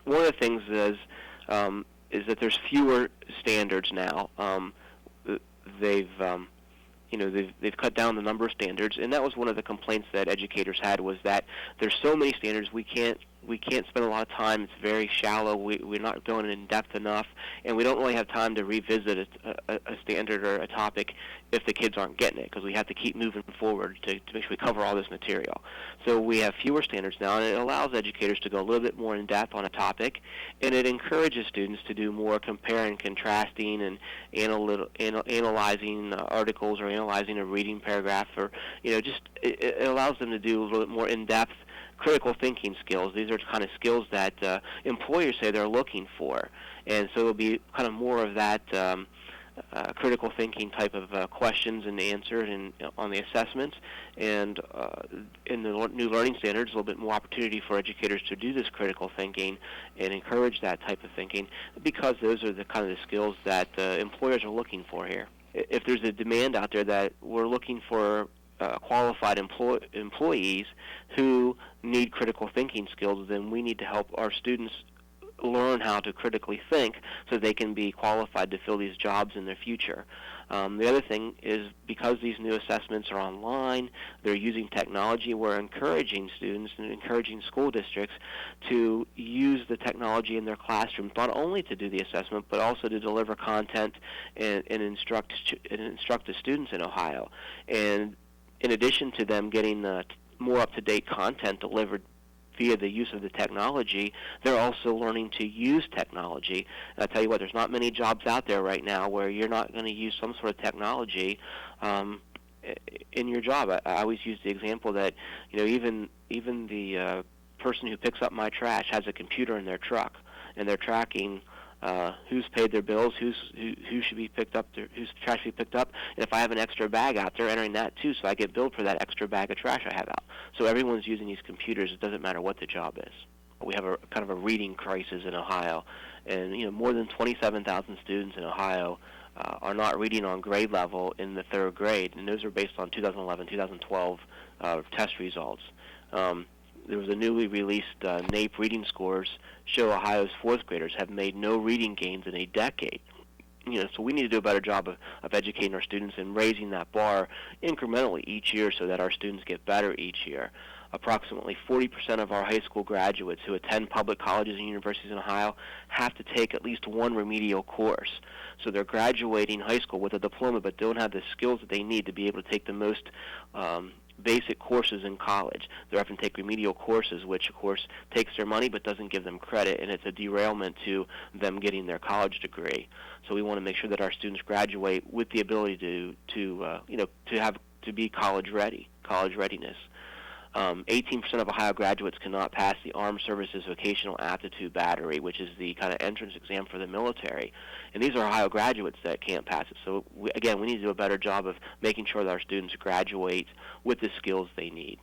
one of the things is that there's fewer standards now. They've they've cut down the number of standards, and that was one of the complaints that educators had, was that there's so many standards we can't spend a lot of time. It's very shallow. We're not going in depth enough, and we don't really have time to revisit a standard or a topic if the kids aren't getting it, because we have to keep moving forward to make sure we cover all this material. So we have fewer standards now, and it allows educators to go a little bit more in depth on a topic, and it encourages students to do more comparing, contrasting, and analyzing articles, or analyzing a reading paragraph, or it allows them to do a little bit more in-depth critical thinking skills. These are kind of skills that employers say they're looking for, and so it'll be kind of more of that critical thinking type of questions and answers on the assessments. And in the new learning standards, a little bit more opportunity for educators to do this critical thinking and encourage that type of thinking, because those are the kind of the skills that employers are looking for here. If there's a demand out there that we're looking for qualified employees who need critical thinking skills, then we need to help our students learn how to critically think so they can be qualified to fill these jobs in the future. The other thing is, because these new assessments are online, they're using technology, we're encouraging students and encouraging school districts to use the technology in their classrooms, not only to do the assessment, but also to deliver content and instruct the students in Ohio. And in addition to them getting more up-to-date content delivered via the use of the technology, they're also learning to use technology. And I'll tell you what, there's not many jobs out there right now where you're not going to use some sort of technology in your job. I always use the example that even the person who picks up my trash has a computer in their truck, and they're tracking who's paid their bills, who should be picked up, whose trash should be picked up, and if I have an extra bag out there, entering that too, so I get billed for that extra bag of trash I have out. So everyone's using these computers. It doesn't matter what the job is. We have a kind of a reading crisis in Ohio, and more than 27,000 students in Ohio are not reading on grade level in the third grade, and those are based on 2011, 2012 test results. There was a newly released NAEP reading scores show Ohio's fourth graders have made no reading gains in a decade. So we need to do a better job of educating our students and raising that bar incrementally each year so that our students get better each year. Approximately 40% of our high school graduates who attend public colleges and universities in Ohio have to take at least one remedial course. So they're graduating high school with a diploma but don't have the skills that they need to be able to take the most basic courses in college. They often take remedial courses, which of course takes their money but doesn't give them credit, and it's a derailment to them getting their college degree. So we want to make sure that our students graduate with the ability to be college readiness. 18% of Ohio graduates cannot pass the Armed Services Vocational Aptitude Battery, which is the kind of entrance exam for the military. And these are Ohio graduates that can't pass it. So, we need to do a better job of making sure that our students graduate with the skills they need.